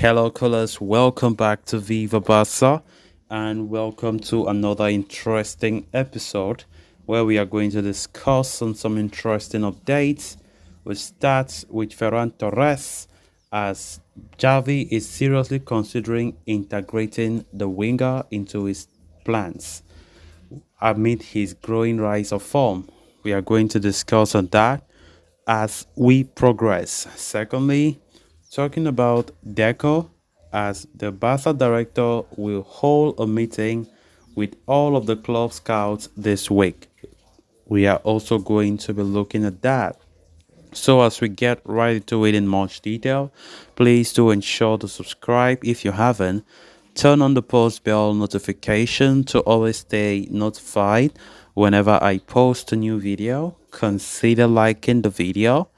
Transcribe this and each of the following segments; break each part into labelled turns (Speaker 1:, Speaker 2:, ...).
Speaker 1: Hello, callers. Welcome back to Viva Barca and welcome to another interesting episode where we are going to discuss on some interesting updates. We start with Ferran Torres as Javi is seriously considering integrating the winger into his plans amid his growing rise of form. We are going to discuss on that as we progress. Secondly, talking about Deco, as the Barca director will hold a meeting with all of the club scouts this week. We are also going to be looking at that. So as we get right into it in much detail, please do ensure to subscribe if you haven't. Turn on the post bell notification to always stay notified whenever I post a new video. Consider liking the video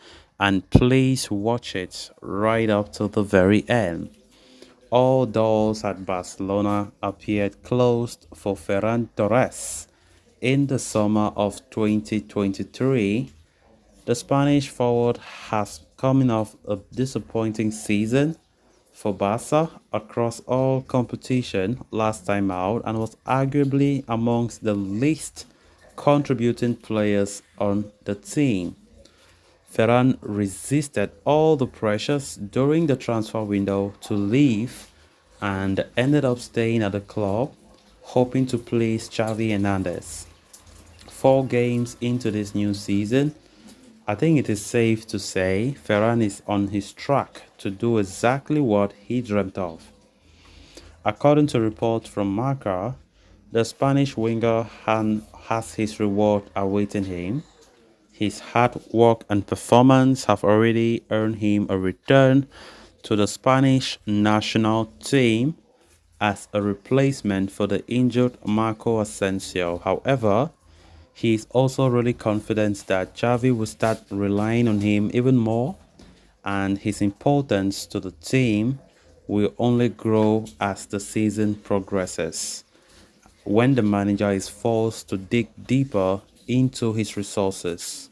Speaker 1: and please watch it right up to the very end. All doors at Barcelona appeared closed for Ferran Torres in the summer of 2023. The Spanish forward has coming off a disappointing season for Barca across all competition last time out and was arguably amongst the least contributing players on the team. Ferran resisted all the pressures during the transfer window to leave and ended up staying at the club, hoping to please Xavi Hernandez. 4 games into this new season, I think it is safe to say Ferran is on his track to do exactly what he dreamt of. According to reports from Marca, the Spanish winger has his reward awaiting him. His hard work and performance have already earned him a return to the Spanish national team as a replacement for the injured Marco Asensio. However, he is also really confident that Xavi will start relying on him even more, and his importance to the team will only grow as the season progresses, when the manager is forced to dig deeper into his resources.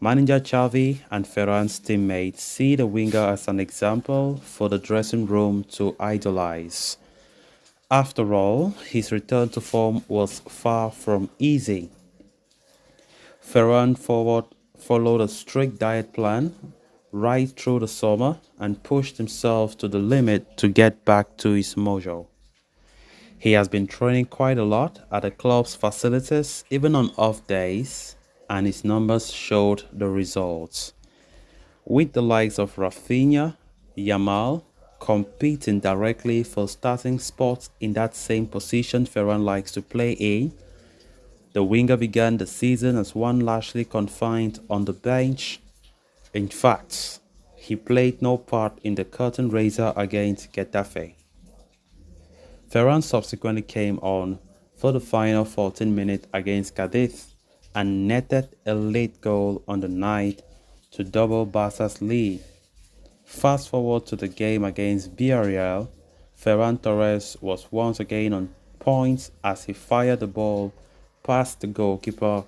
Speaker 1: Manager Xavi and Ferran's teammates see the winger as an example for the dressing room to idolize. After all, his return to form was far from easy. Ferran forward followed a strict diet plan right through the summer and pushed himself to the limit to get back to his mojo. He has been training quite a lot at the club's facilities, even on off days, and his numbers showed the results. With the likes of Rafinha, Yamal competing directly for starting spots in that same position Ferran likes to play in, the winger began the season as one largely confined on the bench. In fact, he played no part in the curtain raiser against Getafe. Ferran subsequently came on for the final 14 minutes against Cadiz and netted a late goal on the night to double Barca's lead. Fast forward to the game against Villarreal, Ferran Torres was once again on points as he fired the ball past the goalkeeper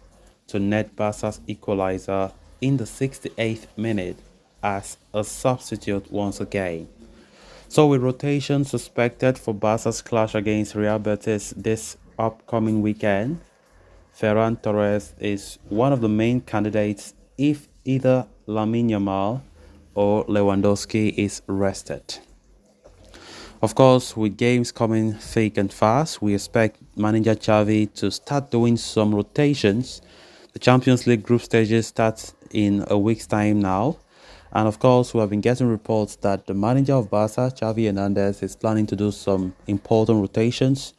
Speaker 1: to net Barca's equalizer in the 68th minute as a substitute once again. So with rotation suspected for Barca's clash against Real Betis this upcoming weekend, Ferran Torres is one of the main candidates if either Lamine Yamal or Lewandowski is rested. Of course, with games coming thick and fast, we expect manager Xavi to start doing some rotations. The Champions League group stages starts in a week's time now. And of course, we have been getting reports that the manager of Barca, Xavi Hernandez, is planning to do some important rotations.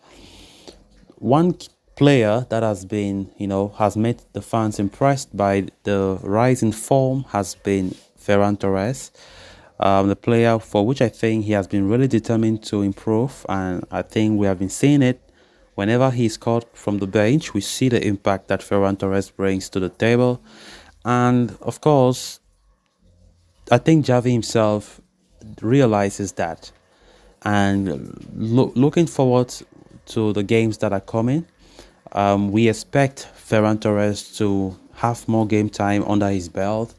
Speaker 1: One player that has made the fans impressed by the rise in form has been Ferran Torres, the player for which I think he has been really determined to improve, and I think we have been seeing it. Whenever he scored from the bench, we see the impact that Ferran Torres brings to the table, and of course, I think Javi himself realizes that, and looking forward to the games that are coming. We expect Ferran Torres to have more game time under his belt,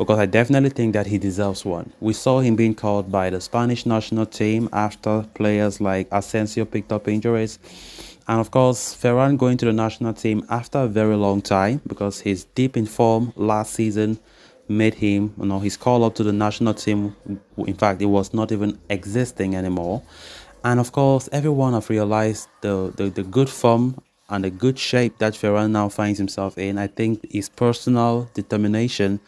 Speaker 1: because I definitely think that he deserves one. We saw him being called by the Spanish national team after players like Asensio picked up injuries. And of course, Ferran going to the national team after a very long time because he's deep in form last season made him, his call up to the national team. In fact, it was not even existing anymore. And of course, everyone have realized the good form and the good shape that Ferran now finds himself in. I think his personal determination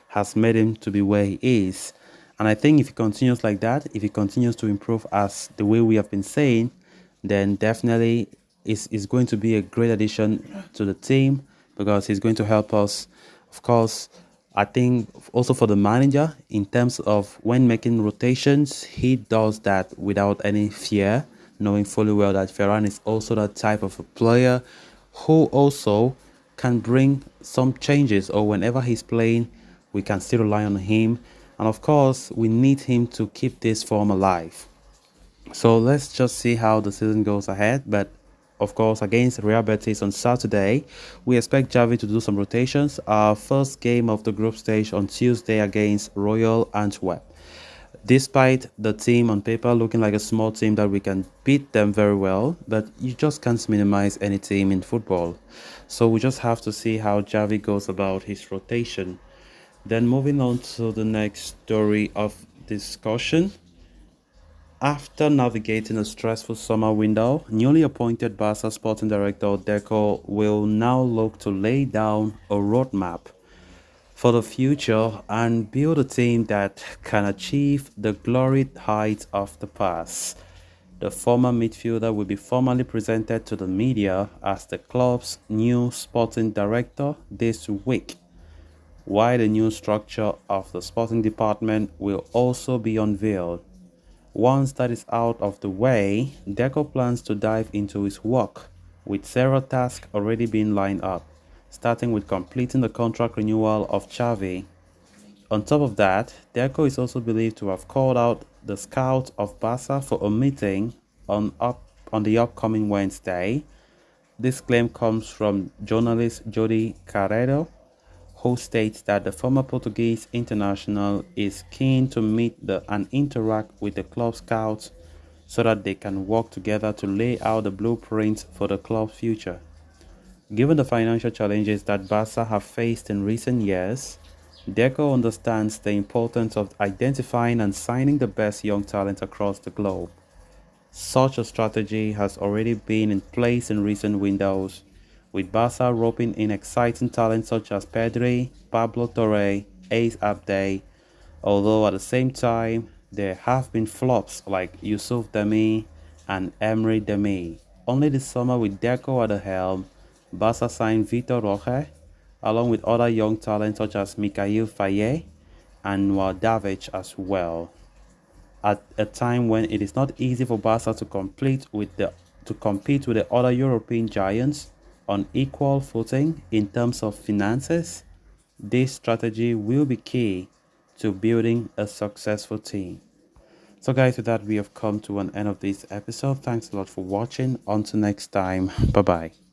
Speaker 1: has made him to be where he is. And I think if he continues like that, if he continues to improve as the way we have been saying, then definitely is going to be a great addition to the team because he's going to help us. Of course, I think also for the manager, in terms of when making rotations, he does that without any fear, knowing fully well that Ferran is also that type of a player who also can bring some changes, or whenever he's playing, we can still rely on him. And of course, we need him to keep this form alive. So let's just see how the season goes ahead. But of course, against Real Betis on Saturday, we expect Javi to do some rotations. Our first game of the group stage on Tuesday against Royal Antwerp. Despite the team on paper looking like a small team that we can beat them very well, but you just can't minimize any team in football. So we just have to see how Javi goes about his rotation. Then moving on to the next story of discussion. After navigating a stressful summer window, newly appointed Barca sporting director Deco will now look to lay down a roadmap for the future and build a team that can achieve the gloried heights of the past. The former midfielder will be formally presented to the media as the club's new sporting director this week, while the new structure of the sporting department will also be unveiled. Once that is out of the way, Deco plans to dive into his work, with several tasks already being lined up, starting with completing the contract renewal of Xavi. On top of that, Deco is also believed to have called out the scouts of Barca for a meeting on the upcoming Wednesday. This claim comes from journalist Jody Carreiro, who states that the former Portuguese international is keen to meet and interact with the club scouts so that they can work together to lay out the blueprint for the club's future. Given the financial challenges that Barca have faced in recent years, Deco understands the importance of identifying and signing the best young talent across the globe. Such a strategy has already been in place in recent windows, with Barca roping in exciting talent such as Pedri, Pablo Torre, Ace Abde, although at the same time, there have been flops like Yusuf Demi and Emery Demi. Only this summer with Deco at the helm, Barca signed Vitor Roque, along with other young talents such as Mikhail Faye and Noah Davic as well, at a time when it is not easy for Barca to compete with the other European giants on equal footing in terms of finances. This strategy will be key to building a successful team. So guys, with that we have come to an end of this episode. Thanks a lot for watching. Until next time, bye bye.